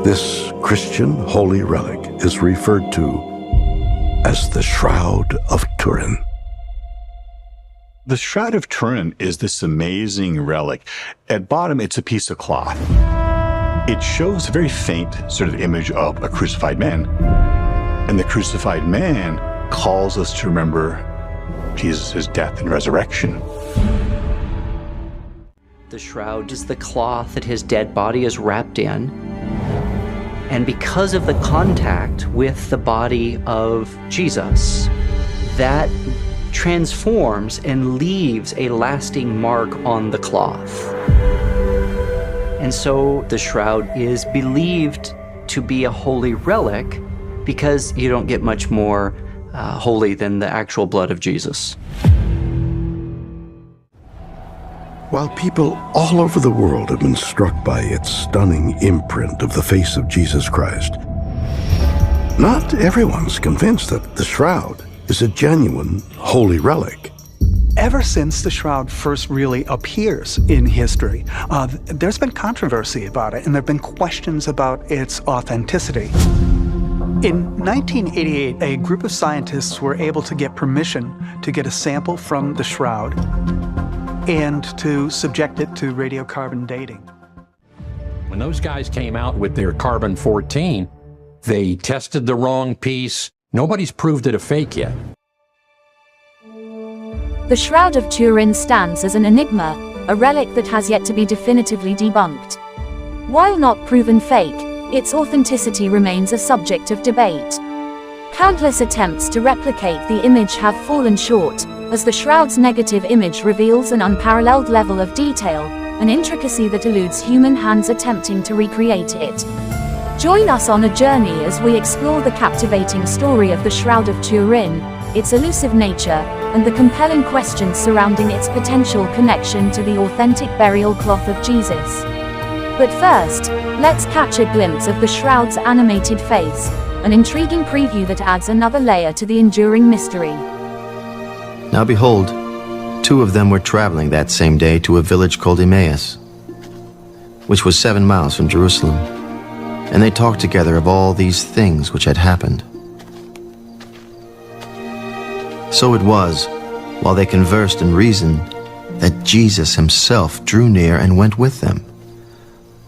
This Christian holy relic is referred to as the Shroud of Turin. The Shroud of Turin is this amazing relic. At bottom, it's a piece of cloth. It shows a very faint sort of image of a crucified man. And the crucified man calls us to remember Jesus' death and resurrection. The shroud is the cloth that his dead body is wrapped in. And because of the contact with the body of Jesus, that transforms and leaves a lasting mark on the cloth. And so the shroud is believed to be a holy relic because you don't get much more holy than the actual blood of Jesus. While people all over the world have been struck by its stunning imprint of the face of Jesus Christ, not everyone's convinced that the shroud is a genuine holy relic. Ever since the shroud first really appears in history, there's been controversy about it, and there have been questions about its authenticity. In 1988, a group of scientists were able to get permission to get a sample from the shroud and to subject it to radiocarbon dating. When those guys came out with their carbon-14, they tested the wrong piece. Nobody's proved it a fake yet. The Shroud of Turin stands as an enigma, a relic that has yet to be definitively debunked. While not proven fake, its authenticity remains a subject of debate. Countless attempts to replicate the image have fallen short, as the shroud's negative image reveals an unparalleled level of detail, an intricacy that eludes human hands attempting to recreate it. Join us on a journey as we explore the captivating story of the Shroud of Turin, its elusive nature, and the compelling questions surrounding its potential connection to the authentic burial cloth of Jesus. But first, let's catch a glimpse of the shroud's animated face, an intriguing preview that adds another layer to the enduring mystery. Now behold, two of them were traveling that same day to a village called Emmaus, which was 7 miles from Jerusalem, and they talked together of all these things which had happened. So it was, while they conversed and reasoned, that Jesus himself drew near and went with them.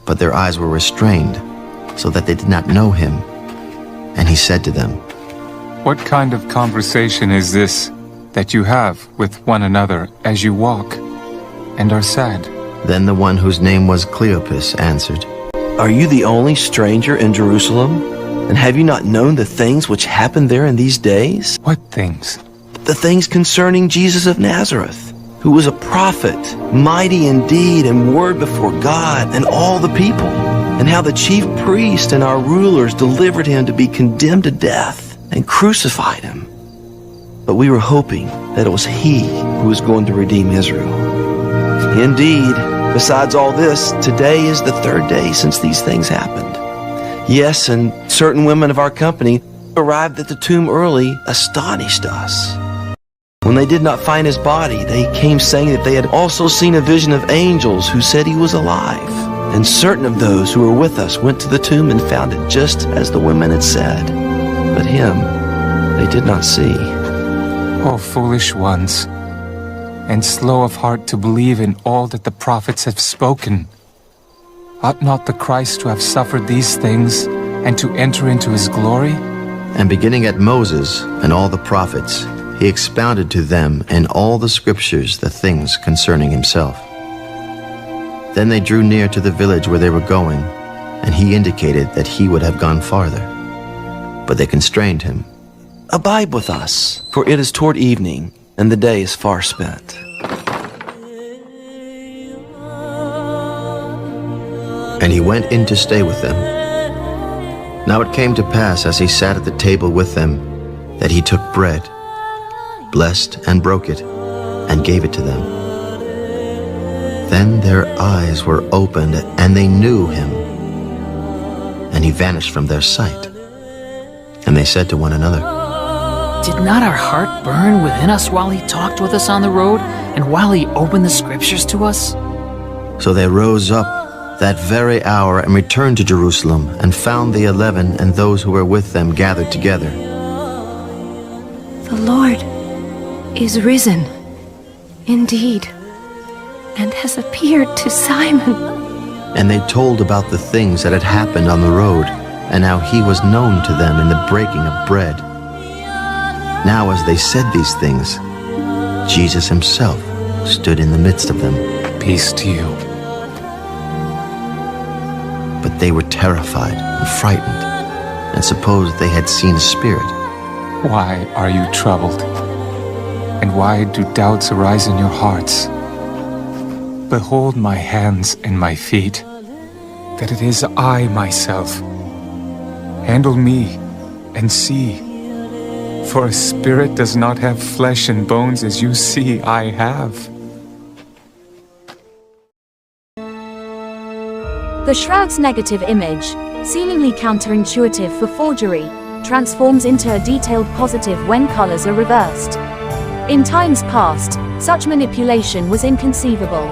But their eyes were restrained, so that they did not know him. And he said to them, "What kind of conversation is this that you have with one another as you walk and are sad?" Then the one whose name was Cleopas answered, "Are you the only stranger in Jerusalem? And have you not known the things which happened there in these days?" "What things?" "The things concerning Jesus of Nazareth, who was a prophet, mighty in deed and word before God and all the people, and how the chief priests and our rulers delivered him to be condemned to death and crucified him. But we were hoping that it was he who was going to redeem Israel. Indeed, besides all this, today is the 3rd day since these things happened. Yes, and certain women of our company arrived at the tomb early, astonished us. When they did not find his body, they came saying that they had also seen a vision of angels who said he was alive. And certain of those who were with us went to the tomb and found it just as the women had said. But him they did not see." O foolish ones, and slow of heart to believe in all that the prophets have spoken. Ought not the Christ to have suffered these things and to enter into his glory? And beginning at Moses and all the prophets, he expounded to them in all the scriptures the things concerning himself. Then they drew near to the village where they were going, and he indicated that he would have gone farther. But they constrained him. "Abide with us, for it is toward evening, and the day is far spent." And he went in to stay with them. Now it came to pass as he sat at the table with them, that he took bread, blessed and broke it, and gave it to them. Then their eyes were opened, and they knew him. And he vanished from their sight. And they said to one another, "Did not our heart burn within us while he talked with us on the road, and while he opened the scriptures to us?" So they rose up that very hour and returned to Jerusalem and found the 11 and those who were with them gathered together. The Lord is risen, indeed, and has appeared to Simon. And they told about the things that had happened on the road, and how he was known to them in the breaking of bread. Now as they said these things, Jesus himself stood in the midst of them. Peace to you. But they were terrified and frightened, and supposed they had seen a spirit. Why are you troubled? And why do doubts arise in your hearts? Behold my hands and my feet, that it is I myself. Handle me and see. For a spirit does not have flesh and bones as you see I have. The shroud's negative image, seemingly counterintuitive for forgery, transforms into a detailed positive when colors are reversed. In times past, such manipulation was inconceivable.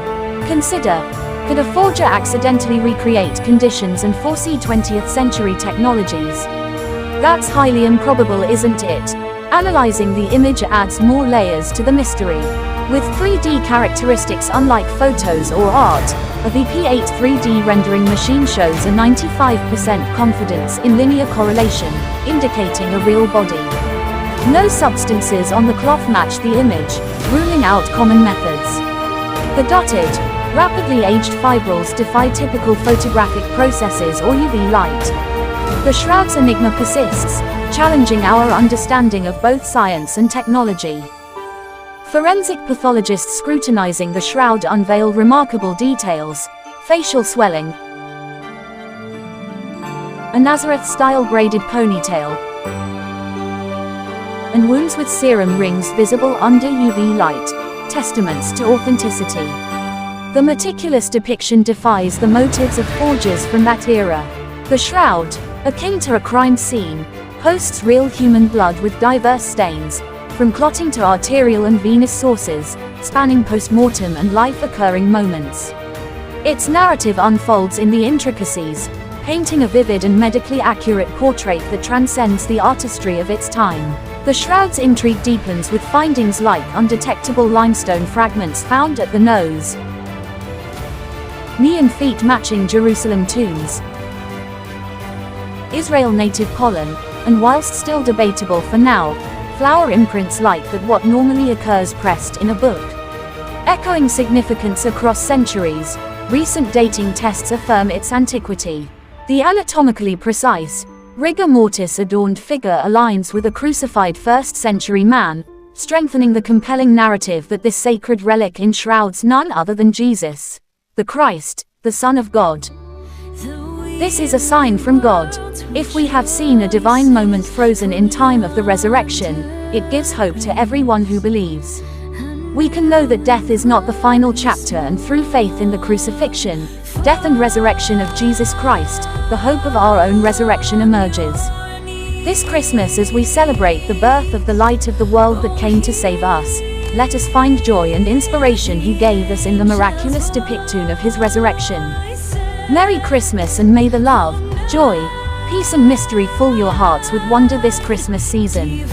Consider, could a forger accidentally recreate conditions and foresee 20th century technologies? That's highly improbable, isn't it? Analyzing the image adds more layers to the mystery. With 3D characteristics unlike photos or art, a VP8 3D rendering machine shows a 95% confidence in linear correlation, indicating a real body. No substances on the cloth match the image, ruling out common methods. The dotted, rapidly aged fibrils defy typical photographic processes or UV light. The shroud's enigma persists, challenging our understanding of both science and technology. Forensic pathologists scrutinizing the shroud unveil remarkable details: facial swelling, a Nazareth-style braided ponytail, and wounds with serum rings visible under UV light, testaments to authenticity. The meticulous depiction defies the motives of forgers from that era. The shroud, akin to a crime scene, hosts real human blood with diverse stains, from clotting to arterial and venous sources, spanning post-mortem and life-occurring moments. Its narrative unfolds in the intricacies, painting a vivid and medically accurate portrait that transcends the artistry of its time. The shroud's intrigue deepens with findings like undetectable limestone fragments found at the nose, knee and feet matching Jerusalem tombs, Israel native pollen, and whilst still debatable for now, flower imprints like that what normally occurs pressed in a book. Echoing significance across centuries, recent dating tests affirm its antiquity. The anatomically precise, rigor mortis adorned figure aligns with a crucified 1st century man, strengthening the compelling narrative that this sacred relic enshrouds none other than Jesus, the Christ, the Son of God. This is a sign from God. If we have seen a divine moment frozen in time of the resurrection, it gives hope to everyone who believes. We can know that death is not the final chapter, and through faith in the crucifixion, death and resurrection of Jesus Christ, the hope of our own resurrection emerges. This Christmas, as we celebrate the birth of the light of the world that came to save us, let us find joy and inspiration He gave us in the miraculous depiction of His resurrection. Merry Christmas, and may the love, joy, peace and mystery fill your hearts with wonder this Christmas season.